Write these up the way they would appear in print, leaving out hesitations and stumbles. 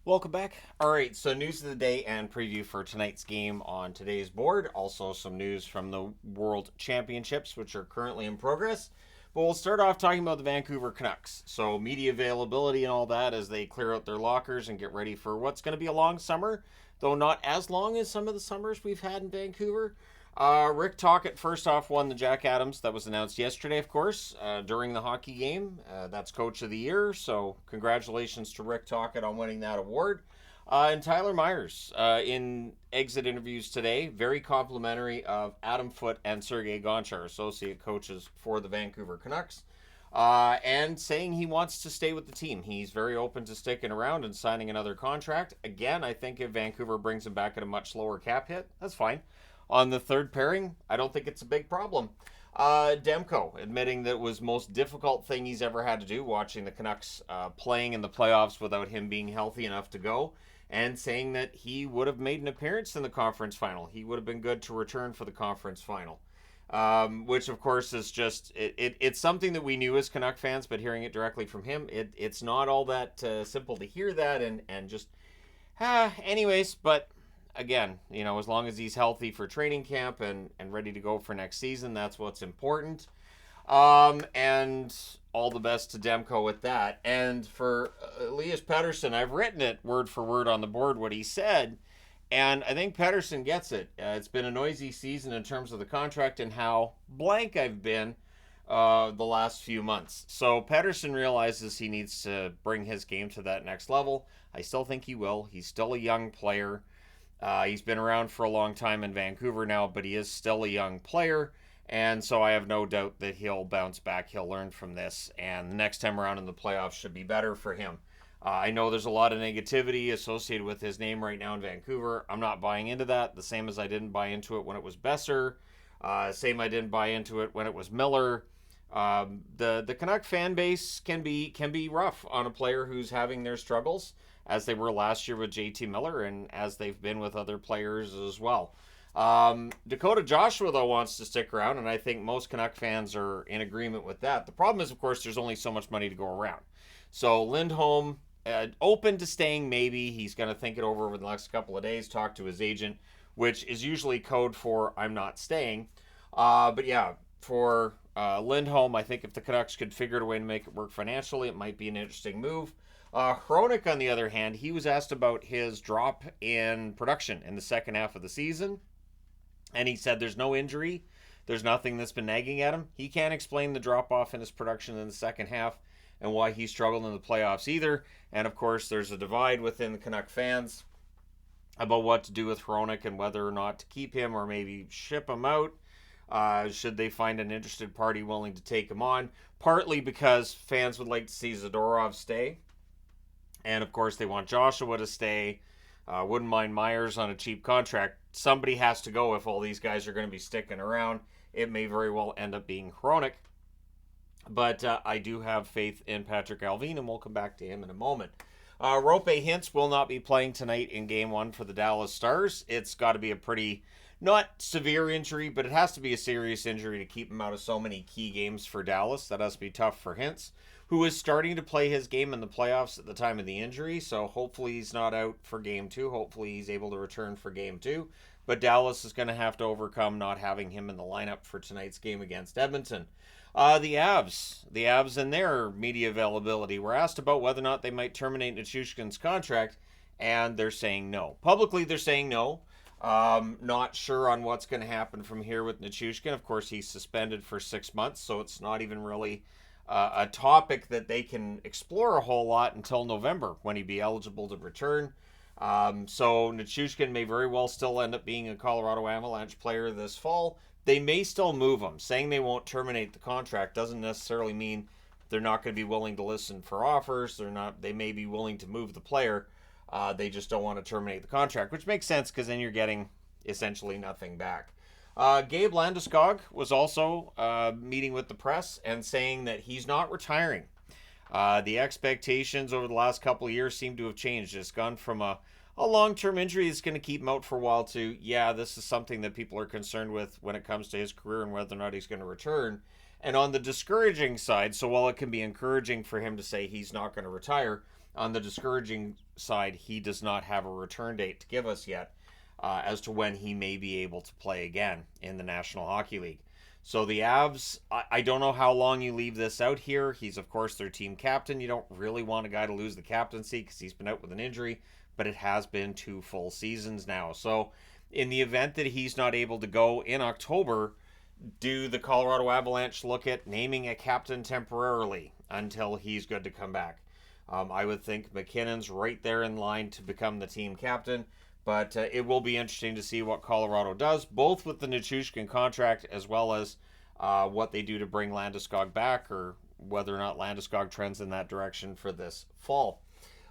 Welcome back. All right, so news of the day and preview for tonight's game on today's board. Also, some news from the World Championships, which are currently in progress. But we'll start off talking about the Vancouver Canucks. So, media availability and all that as they clear out their lockers and get ready for what's going to be a long summer, though not as long as some of the summers we've had in Vancouver. Rick Tocchet, first off, won the Jack Adams. That was announced yesterday, of course, during the hockey game. That's Coach of the Year, so congratulations to Rick Tocchet on winning that award. And Tyler Myers, in exit interviews today, very complimentary of Adam Foote and Sergei Gonchar, associate coaches for the Vancouver Canucks, and saying he wants to stay with the team. He's very open to sticking around and signing another contract. Again, I think if Vancouver brings him back at a much lower cap hit, that's fine. On the third pairing, I don't think it's a big problem. Demko admitting that it was the most difficult thing he's ever had to do, watching the Canucks playing in the playoffs without him being healthy enough to go, and saying that he would have made an appearance in the conference final. He would have been good to return for the conference final. Which of course is just it's something that we knew as Canuck fans, but hearing it directly from him, it's not all that simple to hear that and just anyways. But again, as long as he's healthy for training camp and ready to go for next season, that's what's important. And all the best to Demko with that. And for Elias Pettersson, I've written it word for word on the board what he said. And I think Pettersson gets it. It's been a noisy season in terms of the contract and how blank I've been the last few months. So Pettersson realizes he needs to bring his game to that next level. I still think he will. He's still a young player. He's been around for a long time in Vancouver now, but he is still a young player. And so I have no doubt that he'll bounce back. He'll learn from this. And the next time around in the playoffs should be better for him. I know there's a lot of negativity associated with his name right now in Vancouver. I'm not buying into that. The same as I didn't buy into it when it was Besser. Same I didn't buy into it when it was Miller. The Canuck fan base can be rough on a player who's having their struggles, as they were last year with JT Miller and as they've been with other players as well. Dakota Joshua, though, wants to stick around, and I think most Canuck fans are in agreement with that. The problem is, of course, there's only so much money to go around. So Lindholm, open to staying maybe. He's going to think it over the next couple of days, talk to his agent, which is usually code for I'm not staying. But yeah, for Lindholm, I think if the Canucks could figure out a way to make it work financially, it might be an interesting move. Hronik, on the other hand, he was asked about his drop in production in the second half of the season, and he said there's no injury, there's nothing that's been nagging at him. He can't explain the drop off in his production in the second half and why he struggled in the playoffs either. And of course, there's a divide within the Canuck fans about what to do with Hronik and whether or not to keep him or maybe ship him out. Should they find an interested party willing to take him on? Partly because fans would like to see Zadorov stay. And of course, they want Joshua to stay. Wouldn't mind Myers on a cheap contract. Somebody has to go if all these guys are going to be sticking around. It may very well end up being Hronik. But I do have faith in Patrick Allvin, and we'll come back to him in a moment. Rope Hintz will not be playing tonight in Game 1 for the Dallas Stars. It's got to be a pretty, not severe injury, but it has to be a serious injury to keep him out of so many key games for Dallas. That has to be tough for Hintz, who is starting to play his game in the playoffs at the time of the injury. So hopefully he's not out for Game 2. Hopefully he's able to return for Game 2. But Dallas is going to have to overcome not having him in the lineup for tonight's game against Edmonton. The Avs and their media availability were asked about whether or not they might terminate Nichushkin's contract, and they're saying no. Publicly, they're saying no. Not sure on what's going to happen from here with Nichushkin. Of course, he's suspended for 6 months, so it's not even really a topic that they can explore a whole lot until November when he'd be eligible to return. So Nichushkin may very well still end up being a Colorado Avalanche player this fall. They may still move him. Saying they won't terminate the contract doesn't necessarily mean they're not going to be willing to listen for offers. They may be willing to move the player. They just don't want to terminate the contract, which makes sense because then you're getting essentially nothing back. Gabe Landeskog was also meeting with the press and saying that he's not retiring. The expectations over the last couple of years seem to have changed. It's gone from a long-term injury that's going to keep him out for a while to, yeah, this is something that people are concerned with when it comes to his career and whether or not he's going to return. And on the discouraging side, so while it can be encouraging for him to say he's not going to retire, on the discouraging side, he does not have a return date to give us yet as to when he may be able to play again in the National Hockey League. So the Avs, I don't know how long you leave this out here. He's, of course, their team captain. You don't really want a guy to lose the captaincy because he's been out with an injury, but it has been 2 full seasons now. So in the event that he's not able to go in October, do the Colorado Avalanche look at naming a captain temporarily until he's good to come back? I would think McKinnon's right there in line to become the team captain, but it will be interesting to see what Colorado does, both with the Nichushkin contract as well as what they do to bring Landeskog back, or whether or not Landeskog trends in that direction for this fall.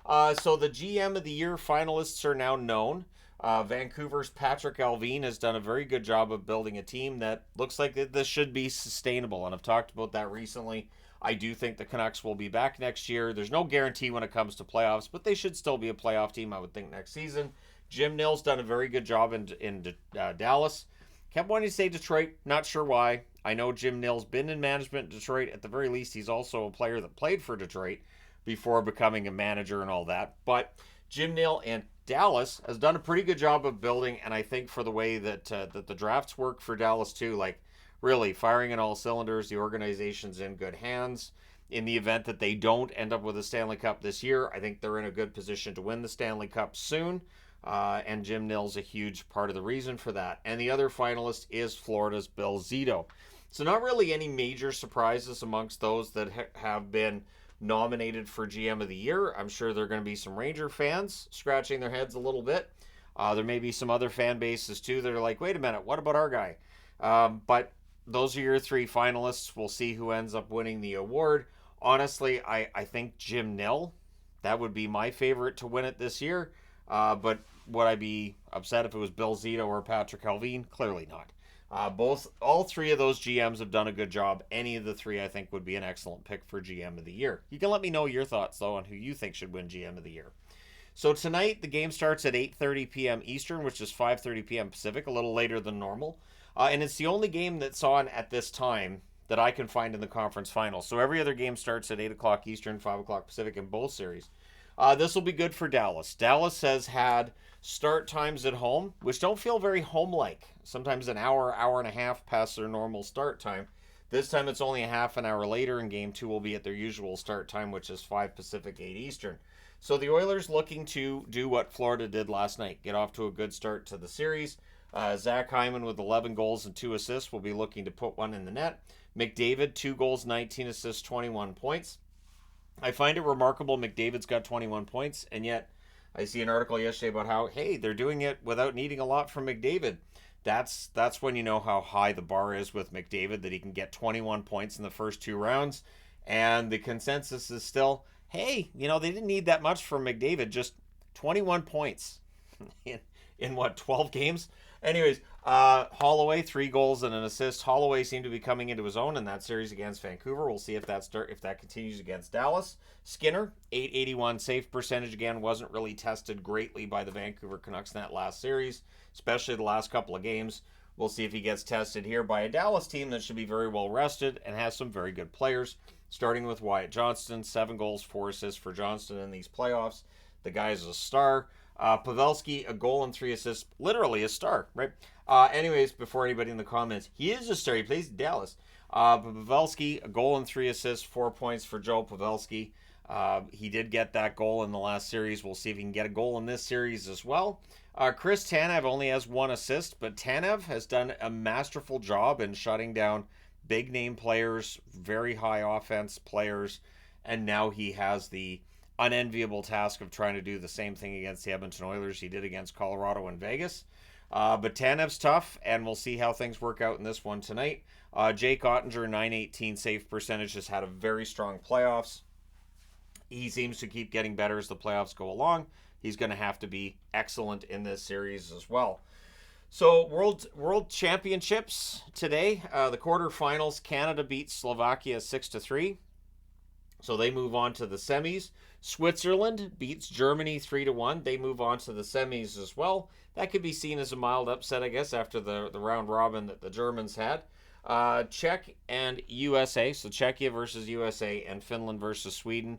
So the GM of the Year finalists are now known. Vancouver's Patrick Allvin has done a very good job of building a team that looks like this should be sustainable, and I've talked about that recently. I do think the Canucks will be back next year. There's no guarantee when it comes to playoffs, but they should still be a playoff team, I would think, next season. Jim Nill's done a very good job in Dallas. Kept wanting to say Detroit, not sure why. I know Jim Nill's been in management in Detroit. At the very least, he's also a player that played for Detroit before becoming a manager and all that. But Jim Nill and Dallas has done a pretty good job of building, and I think for the way that that the drafts work for Dallas too, like really firing on all cylinders, the organization's in good hands. In the event that they don't end up with a Stanley Cup this year, I think they're in a good position to win the Stanley Cup soon. And Jim Nill's a huge part of the reason for that. And the other finalist is Florida's Bill Zito. So not really any major surprises amongst those that have been nominated for GM of the Year. I'm sure there are going to be some Ranger fans scratching their heads a little bit. There may be some other fan bases too that are like, wait a minute, what about our guy? But those are your 3 finalists. We'll see who ends up winning the award. Honestly, I think Jim Nill, that would be my favorite to win it this year. But would I be upset if it was Bill Zito or Patrick Allvin? Clearly not. All 3 of those GMs have done a good job. Any of the 3, I think, would be an excellent pick for GM of the Year. You can let me know your thoughts, though, on who you think should win GM of the Year. So tonight, the game starts at 8:30 p.m. Eastern, which is 5:30 p.m. Pacific, a little later than normal. And it's the only game that's on at this time that I can find in the conference finals. So every other game starts at 8 o'clock Eastern, 5 o'clock Pacific in both series. This will be good for Dallas. Dallas has had start times at home, which don't feel very home-like. Sometimes an hour, hour and a half past their normal start time. This time it's only a half an hour later, and Game 2 will be at their usual start time, which is 5 Pacific, 8 Eastern. So the Oilers looking to do what Florida did last night, get off to a good start to the series. Zach Hyman with 11 goals and 2 assists will be looking to put one in the net. McDavid, 2 goals, 19 assists, 21 points. I find it remarkable McDavid's got 21 points, and yet I see an article yesterday about how, hey, they're doing it without needing a lot from McDavid. That's when you know how high the bar is with McDavid, that he can get 21 points in the first 2 rounds. And the consensus is still, hey, they didn't need that much from McDavid, just 21 points in what, 12 games? Anyways, Holloway, 3 goals and an assist. Holloway seemed to be coming into his own in that series against Vancouver. We'll see if that continues against Dallas. Skinner, 881 save percentage, again, wasn't really tested greatly by the Vancouver Canucks in that last series, especially the last couple of games. We'll see if he gets tested here by a Dallas team that should be very well rested and has some very good players, starting with Wyatt Johnston, 7 goals, 4 assists for Johnston in these playoffs. The guy is a star. Pavelski, a goal and 3 assists, literally a star, right? Anyways, before anybody in the comments, he is a star. He plays Dallas. Pavelski, a goal and 3 assists, 4 points for Joe Pavelski. He did get that goal in the last series. We'll see if he can get a goal in this series as well. Chris Tanev only has 1 assist, but Tanev has done a masterful job in shutting down big name players, very high offense players, and now he has the unenviable task of trying to do the same thing against the Edmonton Oilers he did against Colorado and Vegas. But Tanev's tough, and we'll see how things work out in this one tonight. Jake Ottinger, 918 save percentage, has had a very strong playoffs. He seems to keep getting better as the playoffs go along. He's going to have to be excellent in this series as well. So World Championships today, the quarterfinals. Canada beats Slovakia 6-3. So they move on to the semis. Switzerland beats Germany 3-1. They move on to the semis as well. That could be seen as a mild upset, I guess, after the round robin that the Germans had. Czech and USA, so Czechia versus USA and Finland versus Sweden,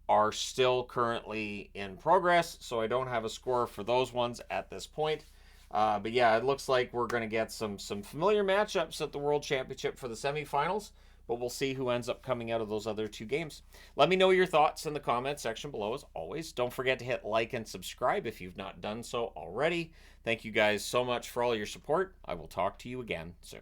are still currently in progress, so I don't have a score for those ones at this point. But yeah, it looks like we're going to get some familiar matchups at the World Championship for the semifinals, but we'll see who ends up coming out of those other two games. Let me know your thoughts in the comments section below as always. Don't forget to hit like and subscribe if you've not done so already. Thank you guys so much for all your support. I will talk to you again soon.